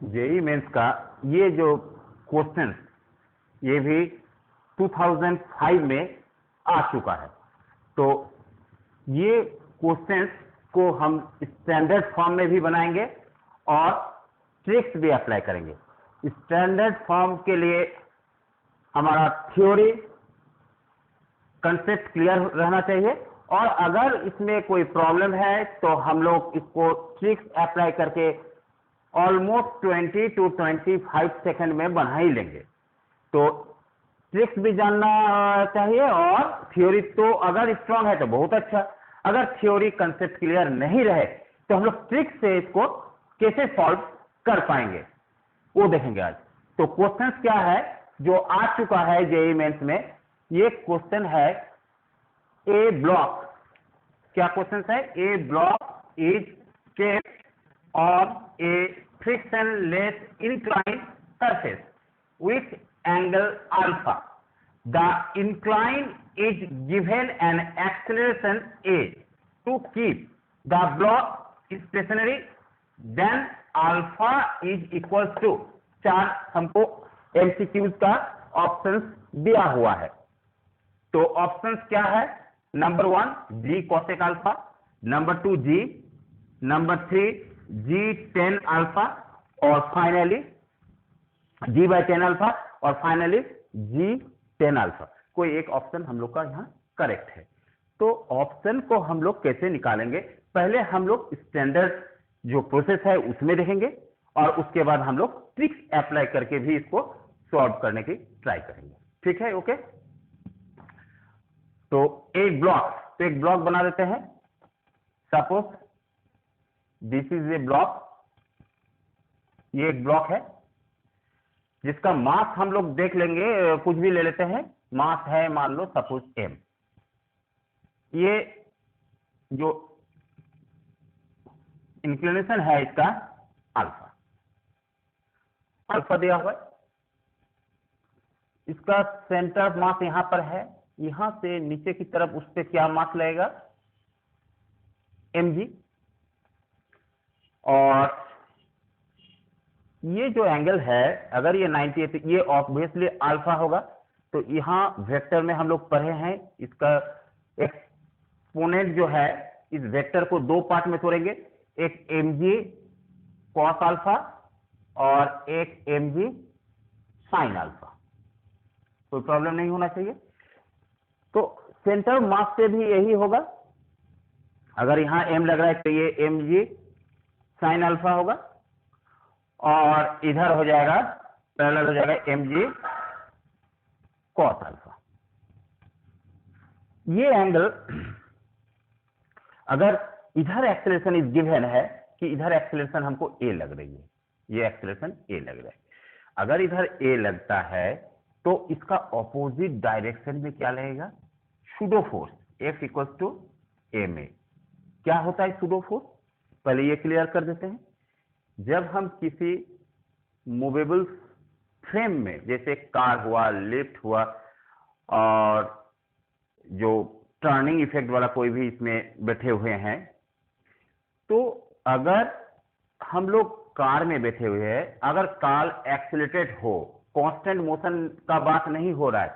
JEE mains का ये जो क्वेश्चन ये भी 2005 में आ चुका है। तो ये क्वेश्चंस को हम स्टैंडर्ड फॉर्म में भी बनाएंगे और ट्रिक्स भी अप्लाई करेंगे। स्टैंडर्ड फॉर्म के लिए हमारा थ्योरी कंसेप्ट क्लियर रहना चाहिए, और अगर इसमें कोई प्रॉब्लम है तो हम लोग इसको ट्रिक्स अप्लाई करके ऑलमोस्ट 20 to 25 सेकंड में बना ही लेंगे। तो ट्रिक्स भी जानना चाहिए, और थ्योरी तो अगर स्ट्रांग है तो बहुत अच्छा, अगर थ्योरी कंसेप्ट क्लियर नहीं रहे तो हम लोग ट्रिक्स से इसको कैसे सॉल्व कर पाएंगे वो देखेंगे आज। तो क्वेश्चन क्या है जो आ चुका है जेईई मेंस में, ये क्वेश्चन है ए ब्लॉक। क्या क्वेश्चन है? A block is kept on a frictionless inclined surface with angle alpha. The incline is given an acceleration a to keep the block stationary, then alpha is equals to 4 हमको MCQs का options दिया हुआ है। तो options क्या है? Number 1 जी cosec alpha, number 2 जी, number 3 जी tan alpha, और finally जी bye 10 alpha, और फाइनली जी 10 अल्फा। कोई एक ऑप्शन हम लोग का यहाँ करेक्ट है। तो ऑप्शन को हम लोग कैसे निकालेंगे, पहले हम लोग स्टैंडर्ड जो प्रोसेस है उसमें देखेंगे, और उसके बाद हम लोग ट्रिक्स अप्लाई करके भी इसको सॉल्व करने की ट्राई करेंगे। ठीक है? ओके। तो एक ब्लॉक बना देते हैं। Suppose this is a block, ये एक ब्लॉक है जिसका मास हम लोग देख लेंगे, कुछ भी ले लेते हैं। मास है मान लो सपोज m। ये जो इंक्लिनेशन है इसका अल्फा, अल्फा दिया हुआ है। इसका सेंटर ऑफ मास यहां पर है, यहां से नीचे की तरफ उस पर क्या मास लगेगा? mg। और ये जो एंगल है अगर ये 98, ये ऑब्वियसली अल्फा होगा। तो यहां वेक्टर में हम लोग पढ़े हैं, इसका एक्सपोनेंट जो है इस वेक्टर को दो पार्ट में तोड़ेंगे, एक mg cos अल्फा और एक mg sin अल्फा। कोई प्रॉब्लम नहीं होना चाहिए। तो सेंटर मास से भी यही होगा, अगर यहां m लग रहा है तो ये mg sin अल्फा होगा, और इधर हो जाएगा पैरेलल हो जाएगा mg cos अल्फा। ये एंगल अगर इधर एक्सेलरेशन इज गिवन है कि इधर एक्सेलरेशन हमको a लग रही है, ये एक्सेलरेशन a लग रहा है, अगर इधर a लगता है तो इसका ऑपोजिट डायरेक्शन में क्या लगेगा? Pseudo force F equals to ma। क्या होता है सूडो फोर्स? पहले ये क्लियर कर देते हैं। जब हम किसी मूवेबल फ्रेम में, जैसे कार हुआ, लिफ्ट हुआ, और जो टर्निंग इफेक्ट वाला कोई भी इसमें बैठे हुए हैं, तो अगर हम लोग कार में बैठे हुए हैं, अगर कार एक्सीलरेटेड हो, कांस्टेंट मोशन का बात नहीं हो रहा है,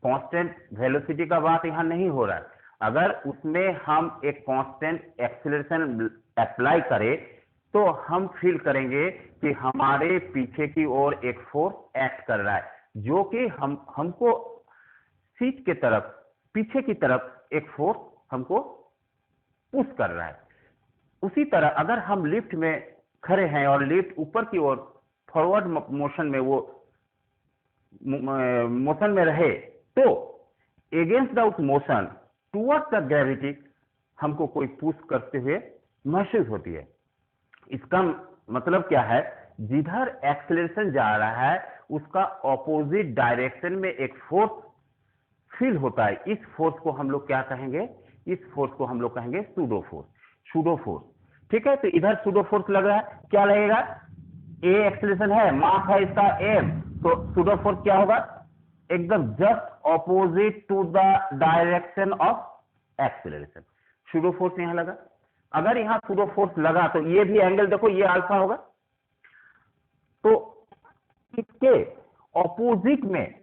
कांस्टेंट वेलोसिटी का बात यहां नहीं हो रहा है, अगर उसमें हम एक कांस्टेंट एक्सीलरेशन अप्लाई करें तो हम फील करेंगे कि हमारे पीछे की ओर एक फोर्स एक्ट कर रहा है, जो कि हमको सीट के तरफ, पीछे की तरफ एक फोर्स हमको पुश कर रहा है। उसी तरह अगर हम लिफ्ट में खड़े हैं और लिफ्ट ऊपर की ओर फॉरवर्ड मोशन में वो मोशन में रहे, तो against the motion towards the gravity हमको कोई पुश करते हुए महसूस होती है। इसका मतलब क्या है? जिधर एक्सेलरेशन जा रहा है उसका ऑपोजिट डायरेक्शन में एक फोर्स फील होता है। इस फोर्स को हम लोग क्या कहेंगे? इस फोर्स को हम लोग कहेंगे सूडो फोर्स। सूडो फोर्स, ठीक है। तो इधर सूडो फोर्स लग रहा है, क्या लगेगा? ए एक्सेलरेशन है, मास है इसका m, तो सूडो फोर्स क्या होगा? एकदम just opposite to the direction of acceleration. Pseudo force यहां लगा। अगर यहां सूडो फोर्स लगा तो ये भी एंगल देखो, ये अल्फा होगा। इसके ऑपोजिट में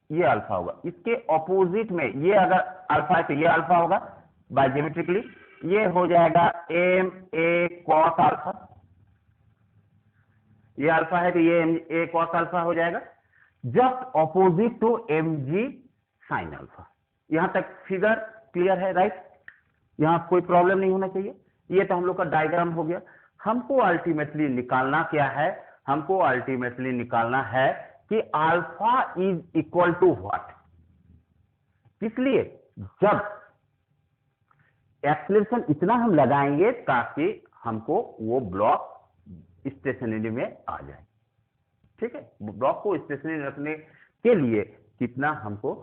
ये अल्फा होगा, इसके ऑपोजिट में ये अगर अल्फा है तो ये अल्फा होगा बाय ज्योमेट्रिकली, ये हो जाएगा एम ए कॉस अल्फा, ये अल्फा है तो ये एम ए कॉस अल्फा हो जाएगा, just opposite to M G sine alpha. यहां तक फिगर क्लियर है, राइट? यहां कोई प्रॉब्लम नहीं होना चाहिए। ये तो हम लोग का डायग्राम हो गया। हमको अल्टीमेटली निकालना क्या है? हमको अल्टीमेटली निकालना है कि alpha is equal to what. इसलिए जब एक्सीलरेशन इतना हम लगाएंगे ताकि हमको वो ब्लॉक स्टेशनरी में आ जाए, ठीक है? ब्लॉक को स्टेशनरी रखने के लिए कितना हमको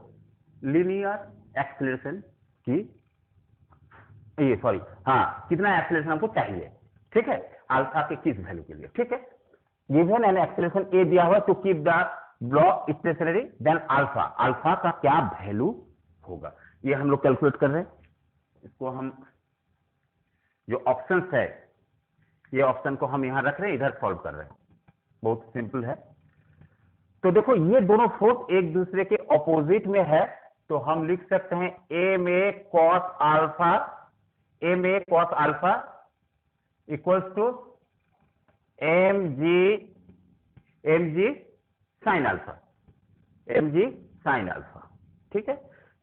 लीनियर एक्सीलरेशन की कितना एक्सीलरेशन हमको चाहिए, ठीक है? अल्फा के किस वैल्यू के लिए, ठीक है? गिवन एन एक्सीलरेशन ए दिया हुआ to keep the block stationary, then alpha, alpha का क्या वैल्यू होगा ये हम लोग कैलकुलेट कर रहे हैं। इसको हम जो ऑप्शंस है ये ऑप्शन को हम यहां रख रहे हैं, इधर सॉल्व कर रहे हैं। बहुत सिंपल है। तो देखो ये दोनों फोर्स एक दूसरे के ऑपोजिट में है, तो हम लिख सकते हैं M A cos alpha, M A cos alpha equals to M G sine alpha, M G sine alpha, ठीक है?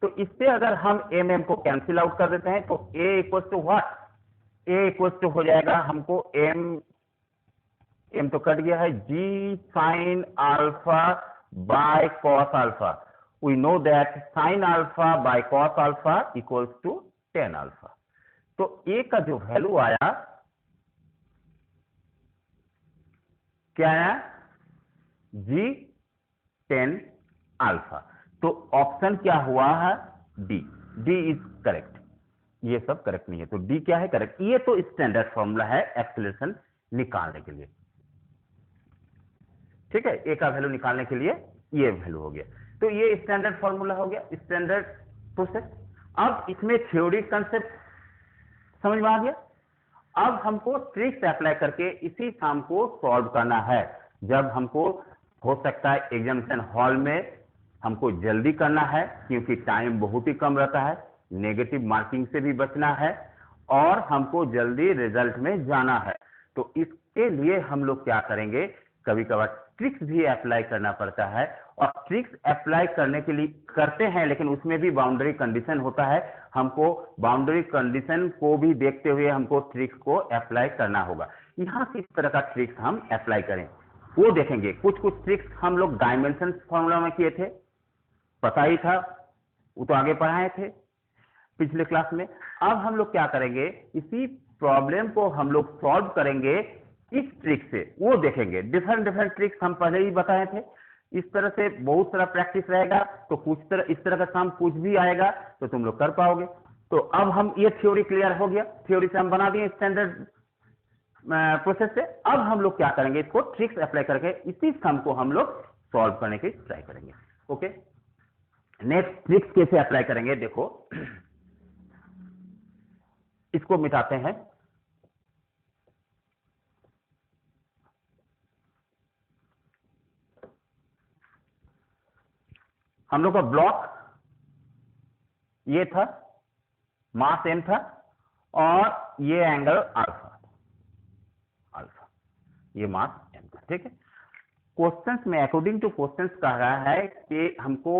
तो इससे अगर हम एम एम को कैंसिल आउट कर देते हैं तो A equals to what? A equals to हो जाएगा हमको एम तो कट गया है, G sine alpha by cos alpha. We know that sine alpha by cos alpha equals to tan alpha. तो ए का जो वैल्यू आया क्या है? जी 10 अल्फा। तो ऑप्शन क्या हुआ है? डी। D is correct. ये सब करेक्ट नहीं है, तो डी क्या है? करेक्ट। ये तो स्टैंडर्ड फॉर्मूला है एक्सीलरेशन निकालने के लिए, ठीक है? ए का वैल्यू निकालने के लिए ये वैल्यू हो गया। तो ये स्टैंडर्ड फॉर्मूला हो गया, स्टैंडर्ड प्रोसेस। अब इसमें थ्योरी कंसेप्ट समझ में आ गया। अब हमको ट्रिक्स अप्लाई करके इसी काम को सॉल्व करना है। जब हमको हो सकता है एग्जामिनेशन हॉल में हमको जल्दी करना है, क्योंकि टाइम बहुत ही कम रहता है, नेगेटिव मार्किंग से भी बचना है और हमको जल्दी रिजल्ट में जाना है। तो इसके लिए हम लोग क्या करेंगे, कभी कभार ट्रिक्स भी अप्लाई करना पड़ता है, और ट्रिक्स अप्लाई करने के लिए करते हैं, लेकिन उसमें भी बाउंड्री कंडीशन होता है। हमको बाउंड्री कंडीशन को भी देखते हुए हमको ट्रिक्स को अप्लाई करना होगा। यहां किस तरह का ट्रिक्स हम अप्लाई करें वो देखेंगे। कुछ कुछ ट्रिक्स हम लोग डायमेंशन फॉर्मूला में किए थे, पता ही था, वो तो आगे पढ़ाए थे पिछले क्लास में। अब हम लोग क्या करेंगे, इसी प्रॉब्लम को हम लोग सॉल्व करेंगे इस ट्रिक से, वो देखेंगे। डिफरेंट डिफरेंट ट्रिक्स हम पहले ही बताए थे। इस तरह से बहुत सारा प्रैक्टिस रहेगा, तो कुछ तरह इस तरह का काम कुछ भी आएगा तो तुम लोग कर पाओगे। तो अब हम ये थ्योरी क्लियर हो गया, थ्योरी से हम बना दिए स्टैंडर्ड प्रोसेस से। अब हम लोग क्या करेंगे, इसको ट्रिक्स अप्लाई करके इसी सम को हम लोग सॉल्व करने की ट्राई करेंगे। ओके, नेक्स्ट ट्रिक्स कैसे अप्लाई करेंगे, देखो इसको मिटाते हैं। हम लोग का ब्लॉक ये था, मास m था, और ये एंगल अल्फा, अल्फा ये मास m था, ठीक है? क्वेश्चंस में अकॉर्डिंग टू क्वेश्चंस कह रहा है कि हमको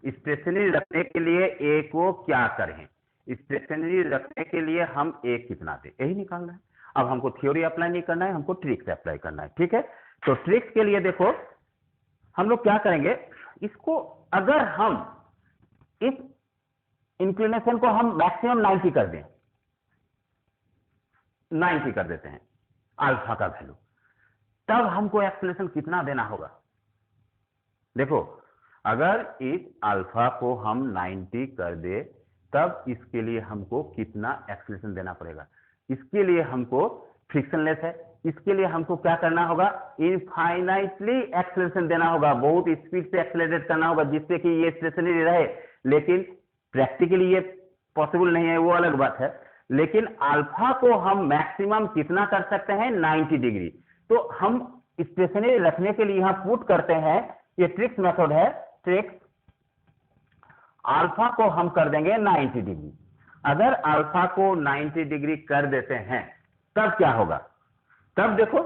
स्टेशनरी रखने के लिए ए को क्या करें, स्टेशनरी रखने के लिए हम ए कितना दें, यही निकालना है। अब हमको थ्योरी अप्लाई नहीं करना है, हमको ट्रिक्स अप्लाई करना है, ठीक है? तो ट्रिक्स के लिए देखो हम लोग क्या करेंगे, इसको अगर हम इस इंक्लिनेशन को हम मैक्सिमम 90 कर दें, 90 कर देते हैं अल्फा का वैल्यू, तब हमको एक्सीलरेशन कितना देना होगा। देखो अगर इस अल्फा को हम 90 कर दे तब इसके लिए हमको कितना एक्सीलरेशन देना पड़ेगा। इसके लिए हमको फ्रिक्शनलेस है, इसके लिए हमको क्या करना होगा, इनफाइनाइटली एक्सीलरेशन देना होगा, बहुत स्पीड से एक्सीलरेट करना होगा जिससे कि ये स्टेशनरी रहे। लेकिन प्रैक्टिकली ये पॉसिबल नहीं है, वो अलग बात है। लेकिन अल्फा को हम मैक्सिमम कितना कर सकते हैं, 90 डिग्री। तो हम स्टेशनरी रखने के लिए यहां पुट करते हैं, ये ट्रिक्स मेथड है। ट्रिक्स अल्फा को हम कर देंगे 90 डिग्री। अगर अल्फा को 90 डिग्री कर देते हैं तब क्या होगा? तब देखो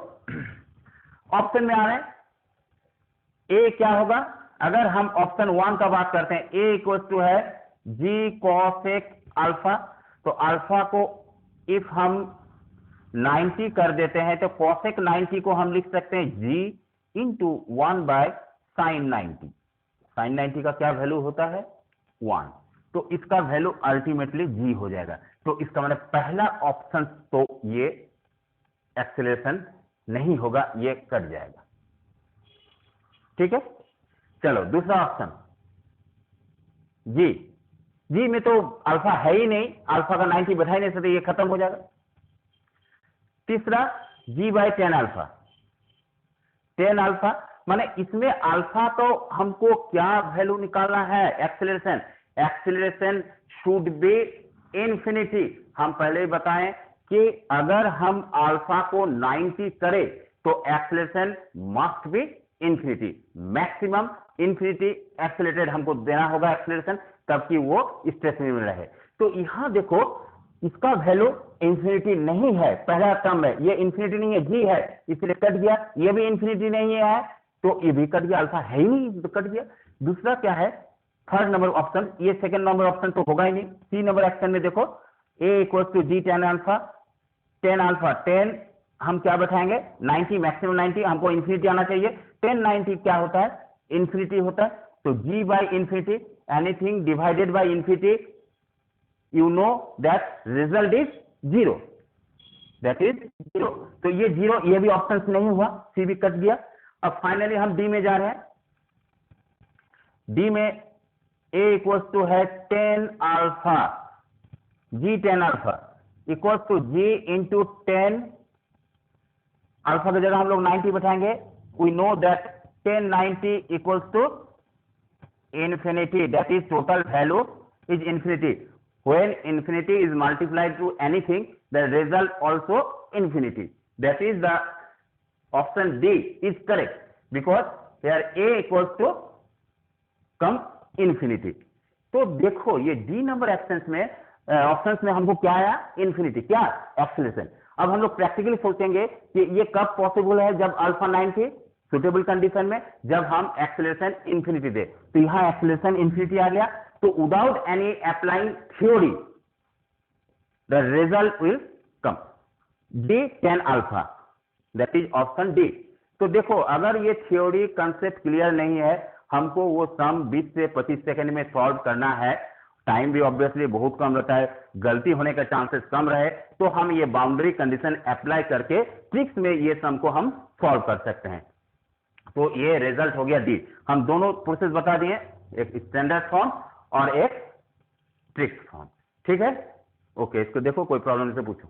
ऑप्शन में आ रहे हैं, ए क्या होगा? अगर हम ऑप्शन 1 का बात करते हैं, ए इक्वल टू है जी कॉसेक अल्फा, तो अल्फा को इफ हम 90 कर देते हैं तो कॉसेक 90 को हम लिख सकते हैं जी इंटू 1 बाय साइन 90। साइन 90 का क्या वैल्यू होता है? 1। तो इसका वैल्यू अल्टीमेटली जी हो जाएगा। तो इसका मतलब पहला ऑप्शन तो ये एक्सेलरेशन नहीं होगा, ये कट जाएगा। ठीक है, चलो दूसरा ऑप्शन जी। जी में तो अल्फा है ही नहीं, अल्फा का 90 बैठा ही नहीं सकते, ये खत्म हो जाएगा। तीसरा जी बाई 10 अल्फा। 10 अल्फा माने इसमें अल्फा तो हमको क्या वैल्यू निकालना है? Acceleration. Acceleration should be infinity. हम पहले ही बताएं कि अगर हम अल्फा को 90 करें तो acceleration must be infinity, maximum infinity accelerated हमको देना होगा एक्सेलरेशन, तब कि वो स्टेशनरी में रहे। तो यहां देखो इसका वैल्यू इंफिनिटी नहीं है, पहला टर्म है ये इंफिनिटी नहीं है, जी है इसलिए कट गया। ये भी इंफिनिटी नहीं है तो ये भी कट गया, अल्फा है ही नहीं तो कट गया। दूसरा क्या है? थर्ड नंबर ऑप्शन, ये सेकंड नंबर ऑप्शन तो होगा ही नहीं। सी नंबर ऑप्शन में देखो A equal to G 10 alpha. 10 alpha 10 हम क्या बैठाएंगे? 90, मैक्सिमम 90, हमको इंफिनिटी आना चाहिए। 10 90 क्या होता है? इंफिनिटी होता है। तो G by infinity, anything divided by infinity, you know that result is 0, that is 0। तो ये 0, ये भी ऑप्शन नहीं हुआ, सी भी कट गया। अब फाइनली हम डी में जा रहे हैं। डी में ए इक्वल टू है 10 alpha, G 10 alpha equal to G into 10 alpha की जगह हम लोग 90 बैठाएंगे। We know that 10 90 equal to infinity, that is total value is infinity. When infinity is multiplied to anything, the result also infinity. That is the option D is correct because here A equals to come infinity. तो देखो ये D number options में हमको क्या आया? Infinity. क्या? Acceleration. अब हम लोग प्रैक्टिकली सोचेंगे कि ये कब पॉसिबल है? जब अल्फा 90 सुटेबल कंडीशन में, जब हम एक्सेलरेशन इंफिनिटी दे। तो यहां एक्सेलरेशन इंफिनिटी आ गया, तो without any applying theory the result will come D 10 alpha, that is option D. तो देखो अगर ये थ्योरी कंसेप्ट क्लियर नहीं है, हमको वो सम 20 से 25 सेकंड में सॉल्व करना है, टाइम भी ऑब्वियसली बहुत कम रहता है, गलती होने का चांसेस कम रहे, तो हम ये बाउंड्री कंडीशन अप्लाई करके ट्रिक्स में ये सम को हम सॉल्व कर सकते हैं। तो ये रिजल्ट हो गया डी। हम दोनों प्रोसेस बता दिए, एक स्टैंडर्ड फॉर्म और एक ट्रिक्स फॉर्म। ठीक है, ओके, इसको देखो, कोई प्रॉब्लम से पूछो।